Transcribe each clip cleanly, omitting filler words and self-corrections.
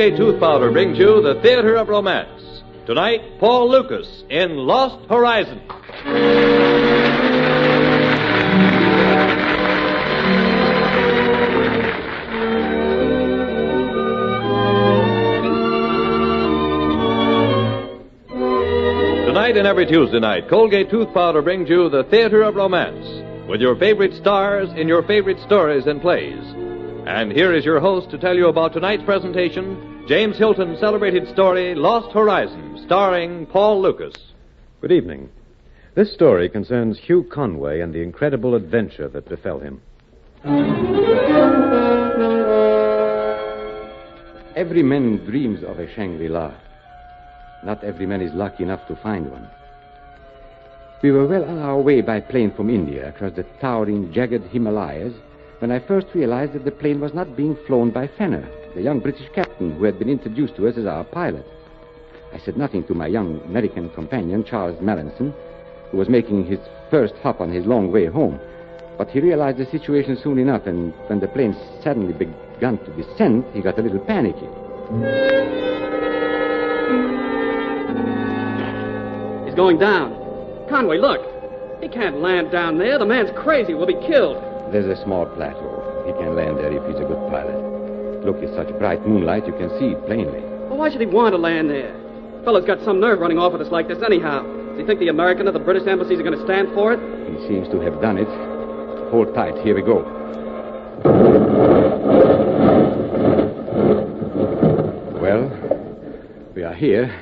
Colgate Tooth Powder brings you the Theater of Romance. Tonight, Paul Lucas in Lost Horizons. Tonight and every Tuesday night, Colgate Tooth Powder brings you the Theater of Romance with your favorite stars in your favorite stories and plays. And here is your host to tell you about tonight's presentation, James Hilton's celebrated story, Lost Horizons, starring Paul Lucas. Good evening. This story concerns Hugh Conway and the incredible adventure that befell him. Every man dreams of a Shangri-La. Not every man is lucky enough to find one. We were well on our way by plane from India across the towering, jagged Himalayas when I first realized that the plane was not being flown by Fenner, the young British captain who had been introduced to us as our pilot. I said nothing to my young American companion, Charles Mallinson, who was making his first hop on his long way home. But he realized the situation soon enough, and when the plane suddenly began to descend, he got a little panicky. He's going down. Conway, look. He can't land down there. The man's crazy. We'll be killed. There's a small plateau. He can land there if he's a good pilot. Look, it's such bright moonlight, you can see it plainly. Well, why should he want to land there? Fellow's got some nerve running off at us like this anyhow. Does he think the American or the British embassies are going to stand for it? He seems to have done it. Hold tight. Here we go. Well, we are here.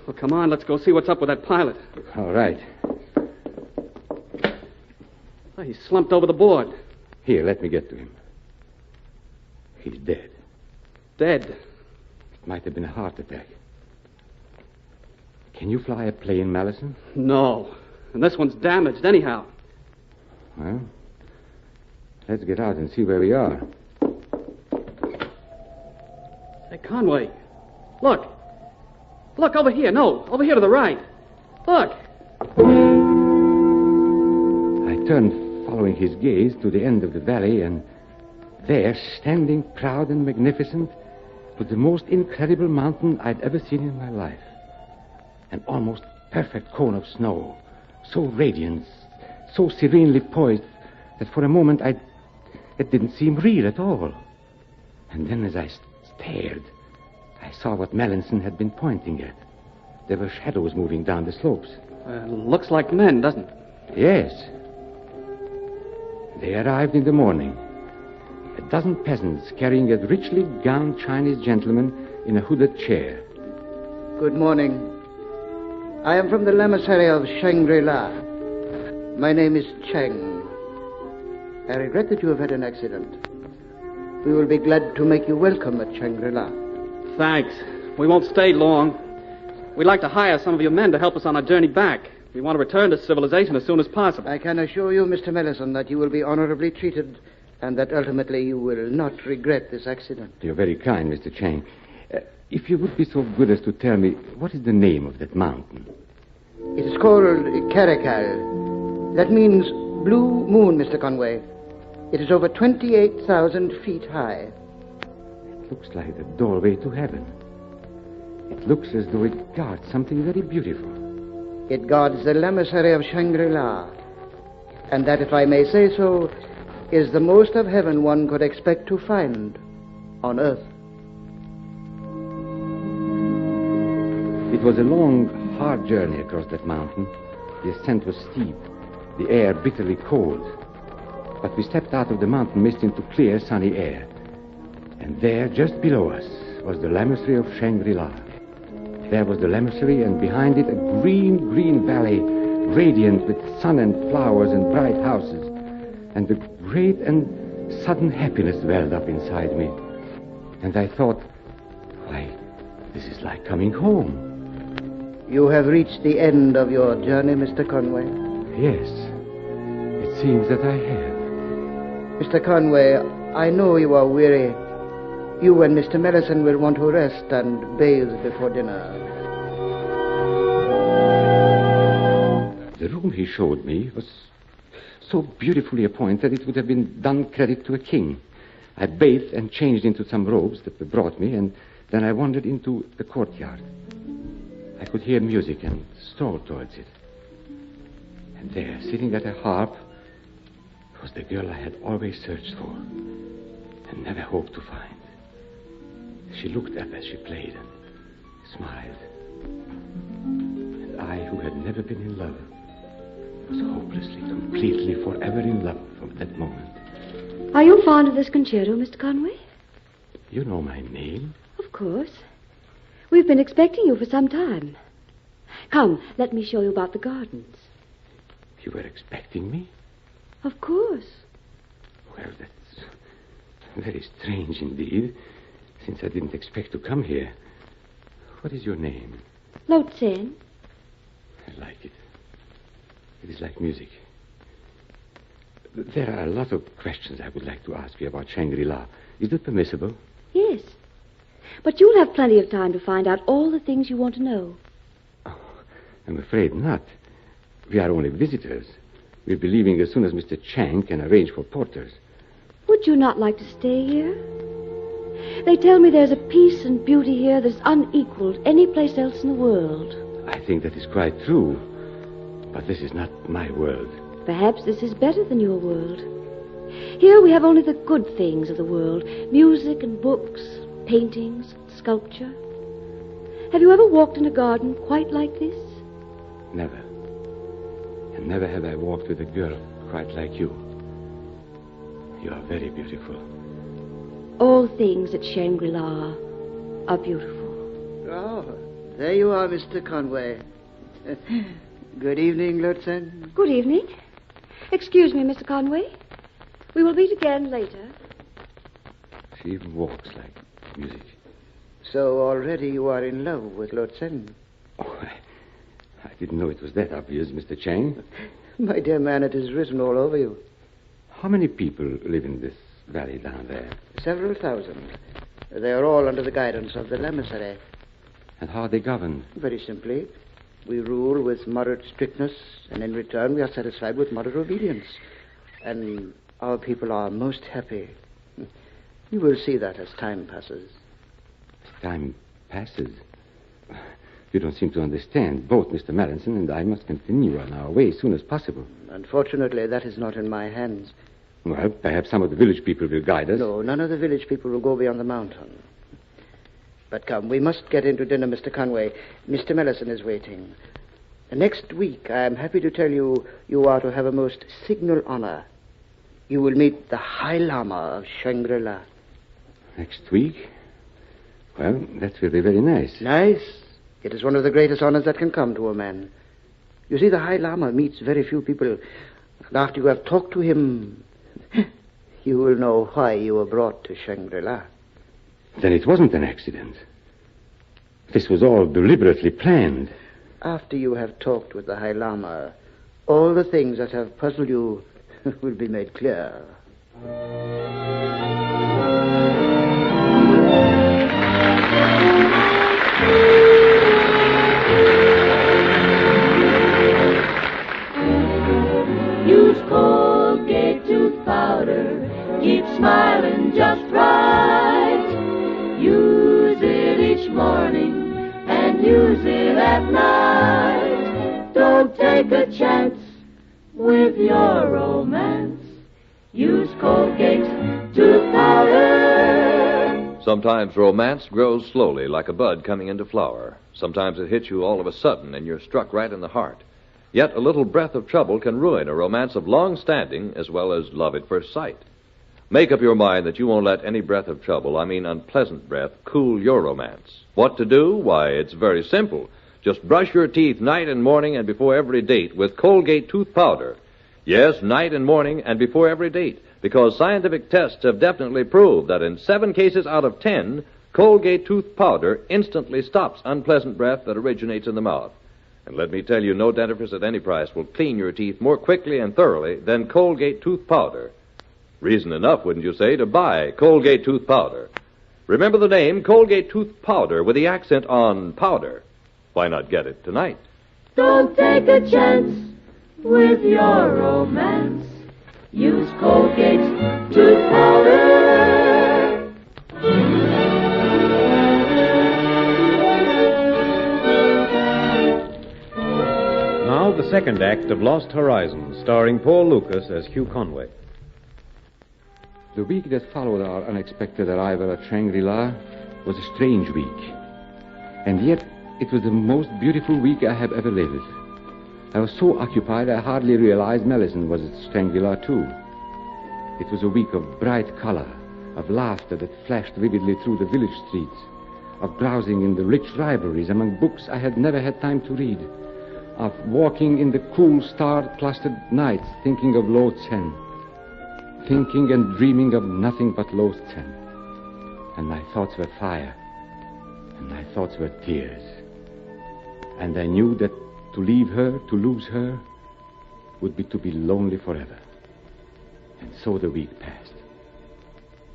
Well, come on. Let's go see what's up with that pilot. All right. Oh, he's slumped over the board. Here, let me get to him. He's dead. Dead? It might have been a heart attack. Can you fly a plane, Mallison? No. And this one's damaged anyhow. Well, let's get out and see where we are. Hey, Conway. Look. Look, over here. No, over here to the right. Look. I turned, following his gaze, to the end of the valley, and there, standing proud and magnificent, was the most incredible mountain I'd ever seen in my life. An almost perfect cone of snow, so radiant, so serenely poised, that for a moment it didn't seem real at all. And then as I stared, I saw what Mallinson had been pointing at. There were shadows moving down the slopes. Looks like men, doesn't it? Yes. They arrived in the morning. A dozen peasants carrying a richly gowned Chinese gentleman in a hooded chair. Good morning. I am from the emissary of Shangri-La. My name is Cheng. I regret that you have had an accident. We will be glad to make you welcome at Shangri-La. Thanks. We won't stay long. We'd like to hire some of your men to help us on our journey back. We want to return to civilization as soon as possible. I can assure you, Mr. Mellison, that you will be honorably treated and that ultimately you will not regret this accident. You're very kind, Mr. Cheng. If you would be so good as to tell me, what is the name of that mountain? It is called Karakal. That means blue moon, Mr. Conway. It is over 28,000 feet high. It looks like the doorway to heaven. It looks as though it guards something very beautiful. It guards the emissary of Shangri-La. And that, if I may say so, is the most of heaven one could expect to find on earth. It was a long, hard journey across that mountain. The ascent was steep, the air bitterly cold. But we stepped out of the mountain mist into clear, sunny air. And there, just below us, was the emissary of Shangri-La. There was the emissary, and behind it a green valley, radiant with sun and flowers and bright houses. And the great and sudden happiness welled up inside me. And I thought, why, this is like coming home. You have reached the end of your journey, Mr. Conway? Yes, it seems that I have. Mr. Conway, I know you are weary. You and Mr. Mellison will want to rest and bathe before dinner. The room he showed me was so beautifully appointed it would have been done credit to a king. I bathed and changed into some robes that were brought me, and Then I wandered into the courtyard. I could hear music and strolled towards it. And there, sitting at a harp, was the girl I had always searched for and never hoped to find. She looked up as she played and smiled. And I, who had never been in love, was hopelessly, completely, forever in love from that moment. Are you fond of this concerto, Mr. Conway? You know my name? Of course. We've been expecting you for some time. Come, let me show you about the gardens. You were expecting me? Of course. Well, that's very strange indeed, since I didn't expect to come here. What is your name? Lurene. I like it. It is like music. There are a lot of questions I would like to ask you about Shangri-La. Is it permissible? Yes. But you'll have plenty of time to find out all the things you want to know. Oh, I'm afraid not. We are only visitors. We'll be leaving as soon as Mr. Chang can arrange for porters. Would you not like to stay here? They tell me there's a peace and beauty here that's unequaled any place else in the world. I think that is quite true. But this is not my world. Perhaps this is better than your world. Here we have only the good things of the world. Music and books, paintings, sculpture. Have you ever walked in a garden quite like this? Never. And never have I walked with a girl quite like you. You are very beautiful. All things at Shangri-La are beautiful. Oh, there you are, Mr. Conway. Good evening, Lurene. Good evening. Excuse me, Mr. Conway. We will meet again later. She even walks like music. So already you are in love with Lurene. Oh, I didn't know it was that obvious, Mr. Chang. My dear man, it is written all over you. How many people live in this valley down there? Several thousand. They are all under the guidance of the Lamasery. And how are they governed? Very simply. We rule with moderate strictness, and in return we are satisfied with moderate obedience. And our people are most happy. You will see that as time passes. As time passes? You don't seem to understand. Both Mr. Mallinson and I must continue on our way as soon as possible. Unfortunately, that is not in my hands. Well, perhaps some of the village people will guide us. No, none of the village people will go beyond the mountain. But come, we must get into dinner, Mr. Conway. Mr. Mallinson is waiting. Next week, I am happy to tell you, you are to have a most signal honor. You will meet the High Lama of Shangri-La. Next week? Well, that will be very nice. Nice? It is one of the greatest honors that can come to a man. You see, the High Lama meets very few people. And after you have talked to him, you will know why you were brought to Shangri-La. Then it wasn't an accident. This was all deliberately planned. After you have talked with the High Lama, all the things that have puzzled you will be made clear. Use Colgate tooth powder. Keep smiling just right. Use it each morning and use it at night. Don't take a chance with your romance. Use Colgate tooth powder. Sometimes romance grows slowly like a bud coming into flower. Sometimes it hits you all of a sudden and you're struck right in the heart. Yet a little breath of trouble can ruin a romance of long standing as well as love at first sight. Make up your mind that you won't let any breath of trouble, I mean unpleasant breath, cool your romance. What to do? Why, it's very simple. Just brush your teeth night and morning and before every date with Colgate tooth powder. Yes, night and morning and before every date, because scientific tests have definitely proved that in 7 cases out of 10, Colgate tooth powder instantly stops unpleasant breath that originates in the mouth. And let me tell you, no dentifrice at any price will clean your teeth more quickly and thoroughly than Colgate tooth powder. Reason enough, wouldn't you say, to buy Colgate tooth powder. Remember the name, Colgate tooth powder, with the accent on powder. Why not get it tonight? Don't take a chance with your romance. Use Colgate tooth powder. Now, the second act of Lost Horizons, starring Paul Lucas as Hugh Conway. The week that followed our unexpected arrival at Shangri-La was a strange week. And yet, it was the most beautiful week I have ever lived. I was so occupied I hardly realized Melisande was at Shangri-La, too. It was a week of bright color, of laughter that flashed vividly through the village streets, of browsing in the rich libraries among books I had never had time to read, of walking in the cool star-clustered nights thinking of Lo Tsen, thinking and dreaming of nothing but Lo Tsen. And my thoughts were fire, and my thoughts were tears. And I knew that to leave her, to lose her, would be to be lonely forever. And so the week passed.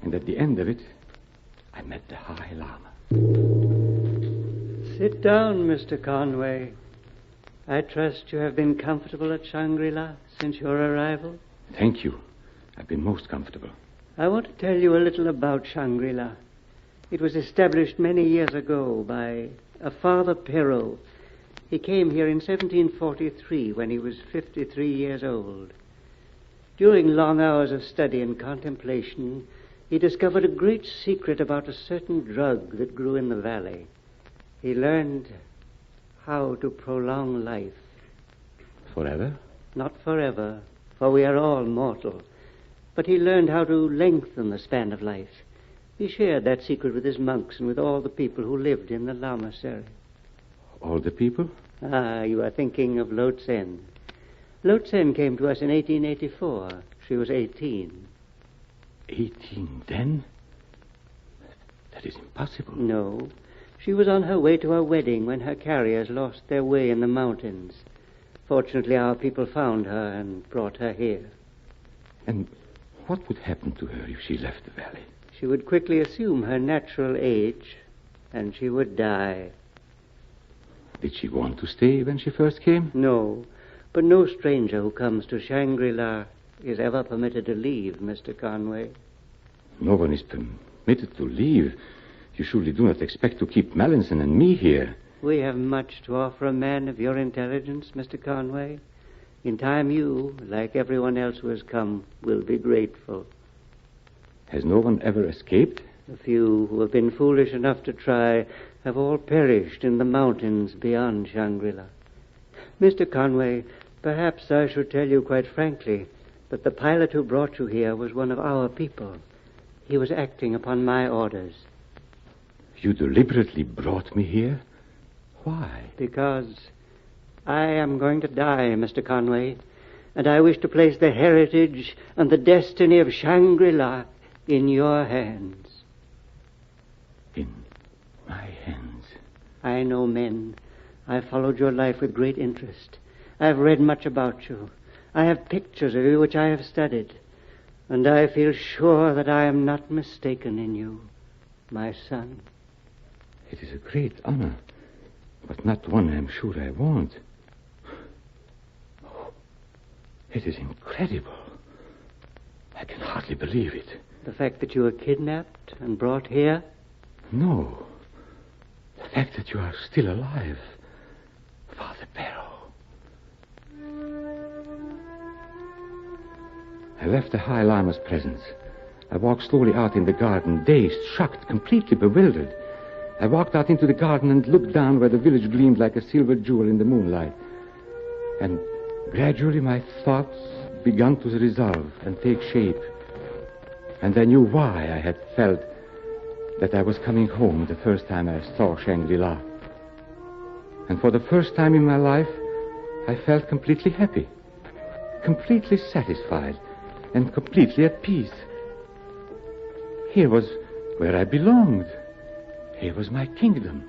And at the end of it, I met the High Lama. Sit down, Mr. Conway. I trust you have been comfortable at Shangri-La since your arrival? Thank you. I've been most comfortable. I want to tell you a little about Shangri-La. It was established many years ago by a Father Perrault. He came here in 1743 when he was 53 years old. During long hours of study and contemplation, he discovered a great secret about a certain drug that grew in the valley. He learned how to prolong life. Forever? Not forever, for we are all mortal. But he learned how to lengthen the span of life. He shared that secret with his monks and with all the people who lived in the lamasery. All the people? Ah, you are thinking of Lo Tsen. Lo Tsen came to us in 1884. She was 18. 18 then? That is impossible. No. She was on her way to her wedding when her carriers lost their way in the mountains. Fortunately, our people found her and brought her here. And what would happen to her if she left the valley? She would quickly assume her natural age, and she would die. Did she want to stay when she first came? No, but no stranger who comes to Shangri-La is ever permitted to leave, Mr. Conway. No one is permitted to leave. You surely do not expect to keep Melanson and me here. We have much to offer a man of your intelligence, Mr. Conway. In time you, like everyone else who has come, will be grateful. Has no one ever escaped? The few who have been foolish enough to try have all perished in the mountains beyond Shangri-La. Mr. Conway, perhaps I should tell you quite frankly that the pilot who brought you here was one of our people. He was acting upon my orders. You deliberately brought me here? Why? Because I am going to die, Mr. Conway, and I wish to place the heritage and the destiny of Shangri-La in your hands. In my hands? I know men. I've followed your life with great interest. I've read much about you. I have pictures of you which I have studied. And I feel sure that I am not mistaken in you, my son. It is a great honor, but not one I'm sure I want. Oh, it is incredible. I can hardly believe it. The fact that you were kidnapped and brought here? No. The fact that you are still alive. Father Perrault. I left the High Lama's presence. I walked slowly out in the garden, dazed, shocked, completely bewildered. I walked out into the garden and looked down where the village gleamed like a silver jewel in the moonlight. And gradually my thoughts began to resolve and take shape. And I knew why I had felt that I was coming home the first time I saw Shangri-La. And for the first time in my life, I felt completely happy, completely satisfied, and completely at peace. Here was where I belonged. Here was my kingdom.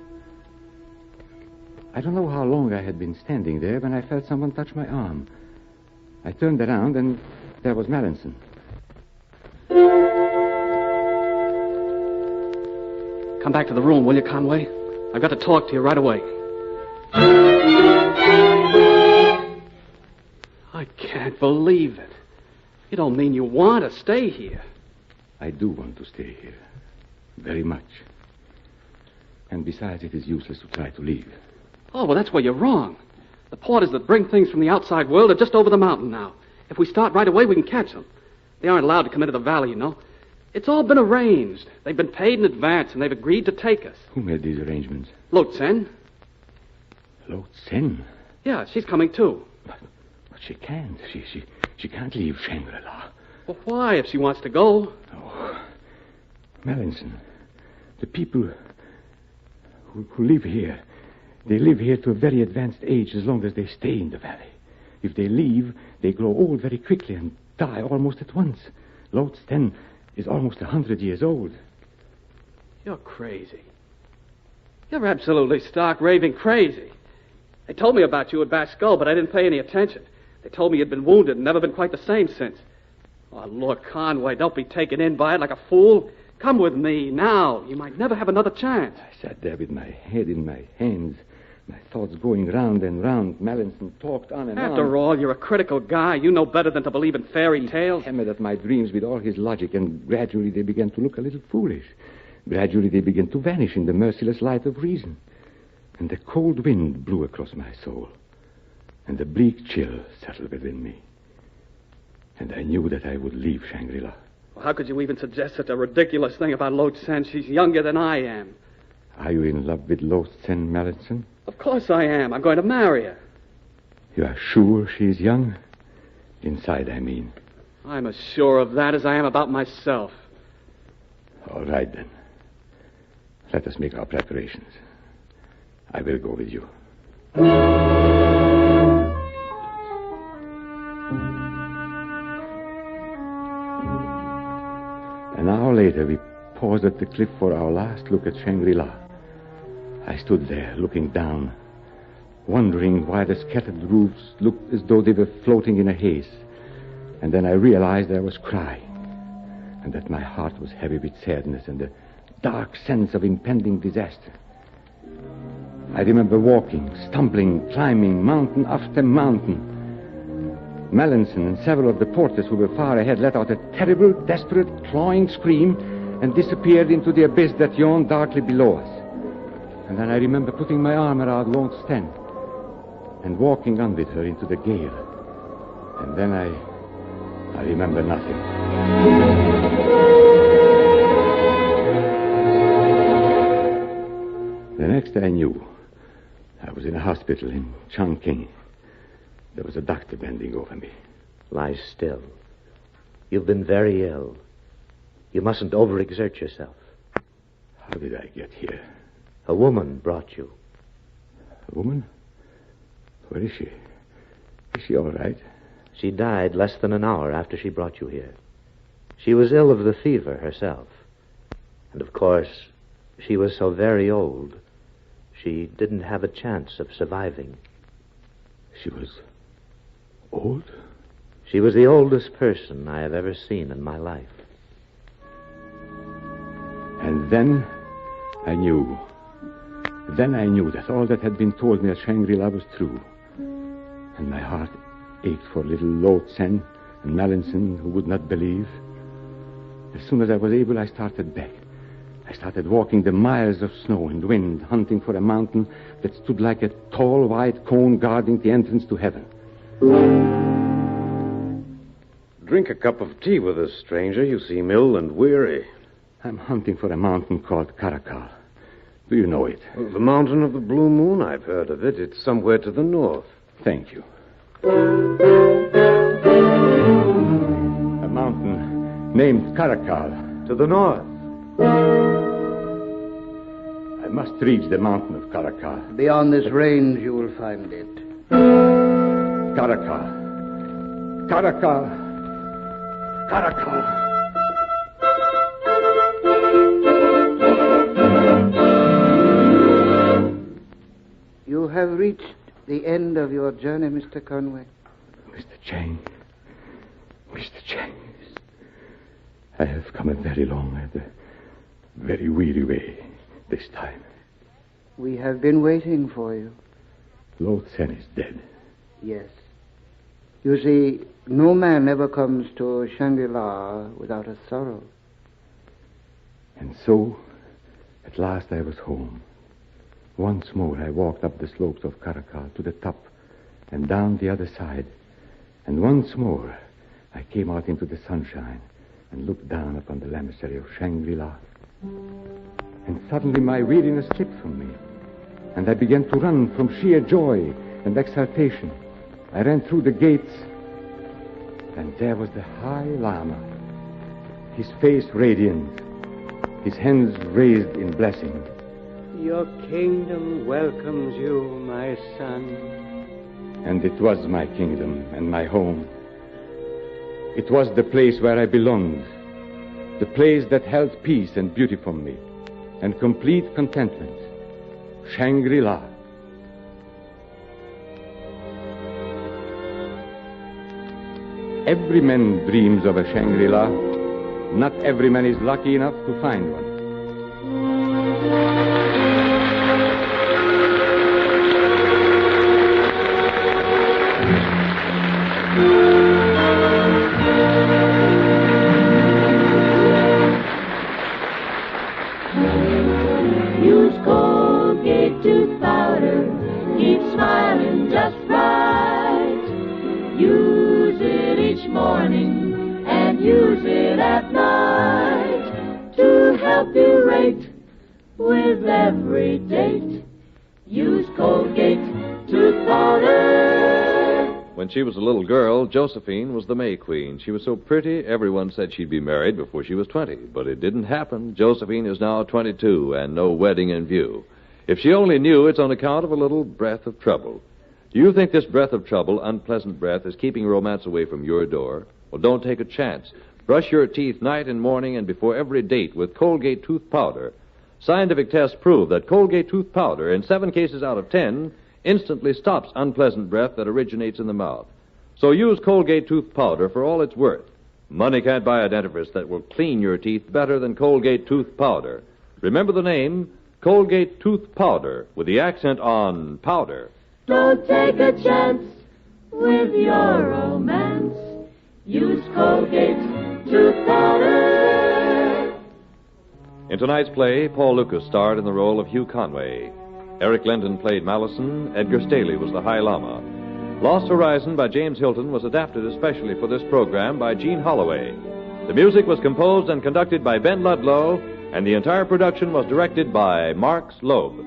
I don't know how long I had been standing there when I felt someone touch my arm. I turned around, and there was Melanson. Come back to the room, will you, Conway? I've got to talk to you right away. I can't believe it. You don't mean you want to stay here? I do want to stay here. Very much. And besides, it is useless to try to leave. Oh, well, that's where you're wrong. The porters that bring things from the outside world are just over the mountain now. If we start right away, we can catch them. They aren't allowed to come into the valley, you know. It's all been arranged. They've been paid in advance, and they've agreed to take us. Who made these arrangements? Lo Tsen. Lo Tsen? Yeah, she's coming, too. But she can't. She can't leave Shangri-La. Well, why, if she wants to go? Oh, Melanson, the people who live here, they live here to a very advanced age as long as they stay in the valley. If they leave, they grow old very quickly and die almost at once. Lo Tsen is almost 100 years old. You're crazy. You're absolutely stark, raving crazy. They told me about you at Bass Skull, but I didn't pay any attention. They told me you'd been wounded and never been quite the same since. Oh, Lord Conway, don't be taken in by it like a fool. Come with me now. You might never have another chance. I sat there with my head in my hands, my thoughts going round and round. Melanson talked on and on. After all, you're a critical guy. You know better than to believe in fairy tales. He hammered at my dreams with all his logic, and gradually they began to look a little foolish. Gradually they began to vanish in the merciless light of reason. And the cold wind blew across my soul, and the bleak chill settled within me. And I knew that I would leave Shangri-La. Well, how could you even suggest such a ridiculous thing about Lo Tsen? She's younger than I am. Are you in love with Lo Tsen, Melanson? Of course I am. I'm going to marry her. You are sure she's young? Inside, I mean. I'm as sure of that as I am about myself. All right, then. Let us make our preparations. I will go with you. An hour later, we paused at the cliff for our last look at Shangri-La. I stood there, looking down, wondering why the scattered roofs looked as though they were floating in a haze. And then I realized I was crying, and that my heart was heavy with sadness and a dark sense of impending disaster. I remember walking, stumbling, climbing mountain after mountain. Melanson and several of the porters who were far ahead let out a terrible, desperate, clawing scream and disappeared into the abyss that yawned darkly below us. And then I remember putting my arm around Lo Tsen and walking on with her into the gale. And then I remember nothing. The next I knew, I was in a hospital in Chongqing. There was a doctor bending over me. Lie still. You've been very ill. You mustn't overexert yourself. How did I get here? A woman brought you. A woman? Where is she? Is she all right? She died less than an hour after she brought you here. She was ill of the fever herself. And of course, she was so very old, she didn't have a chance of surviving. She was old? She was the oldest person I have ever seen in my life. And then I knew. Then I knew that all that had been told me at Shangri-La was true. And my heart ached for little Lo Tsen and Melanson, who would not believe. As soon as I was able, I started back. I started walking the miles of snow and wind, hunting for a mountain that stood like a tall white cone guarding the entrance to heaven. Drink a cup of tea with us, stranger. You seem ill and weary. I'm hunting for a mountain called Karakal. Do you know it? Well, the mountain of the Blue Moon, I've heard of it. It's somewhere to the north. Thank you. A mountain named Karakal. To the north. I must reach the mountain of Karakal. Beyond this range, you will find it. Karakal. Karakal. Karakal. You have reached the end of your journey, Mr. Conway. Mr. Chang. Mr. Chang. I have come a very long and a very weary way this time. We have been waiting for you. Lo Tsen is dead. Yes. You see, no man ever comes to Shangri-La without a sorrow. And so, at last I was home. Once more I walked up the slopes of Karakal to the top and down the other side. And once more, I came out into the sunshine and looked down upon the lamasery of Shangri-La. And suddenly my weariness slipped from me, and I began to run from sheer joy and exultation. I ran through the gates, and there was the High Lama, his face radiant, his hands raised in blessing. Your kingdom welcomes you, my son. And it was my kingdom and my home. It was the place where I belonged, the place that held peace and beauty for me, and complete contentment. Shangri-La. Every man dreams of a Shangri-La. Not every man is lucky enough to find one. Use Colgate tooth powder. Keep smiling just right. Use it each morning and use it at night to help you rate with every date. Use Colgate tooth powder. When she was a little girl, Josephine was the May Queen. She was so pretty, everyone said she'd be married before she was 20. But it didn't happen. Josephine is now 22, and no wedding in view. If she only knew, it's on account of a little breath of trouble. Do you think this breath of trouble, unpleasant breath, is keeping romance away from your door? Well, don't take a chance. Brush your teeth night and morning and before every date with Colgate tooth powder. Scientific tests prove that Colgate tooth powder, in 7 cases out of 10, instantly stops unpleasant breath that originates in the mouth. So use Colgate tooth powder for all it's worth. Money can't buy a dentifrice that will clean your teeth better than Colgate tooth powder. Remember the name, Colgate tooth powder, with the accent on powder. Don't take a chance with your romance. Use Colgate tooth powder. In tonight's play, Paul Lucas starred in the role of Hugh Conway. Eric Linden played Malleson. Edgar Staley was the High Lama. Lost Horizon by James Hilton was adapted especially for this program by Gene Holloway. The music was composed and conducted by Ben Ludlow, and the entire production was directed by Marks Loeb.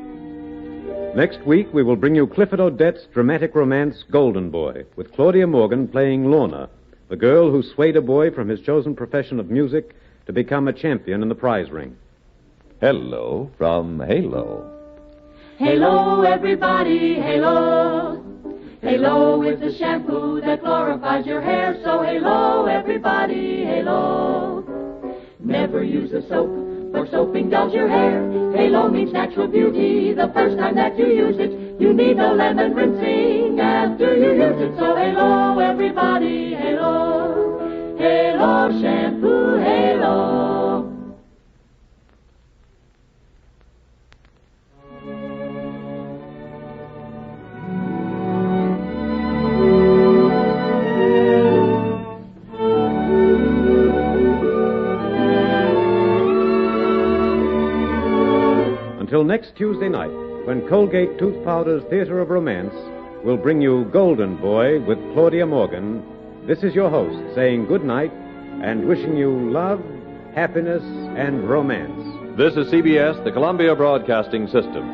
Next week, we will bring you Clifford Odette's dramatic romance, Golden Boy, with Claudia Morgan playing Lorna, the girl who swayed a boy from his chosen profession of music to become a champion in the prize ring. Hello from Halo. Halo, everybody, halo. Halo with the shampoo that glorifies your hair. So halo, everybody, halo. Never use a soap, for soaping dulls your hair. Halo means natural beauty. The first time that you use it, you need no lemon rinsing after you use it. So halo, everybody, halo. Halo shampoo, halo. Until next Tuesday night, when Colgate Tooth Powder's Theater of Romance will bring you Golden Boy with Claudia Morgan, this is your host saying good night and wishing you love, happiness, and romance. This is CBS, the Columbia Broadcasting System.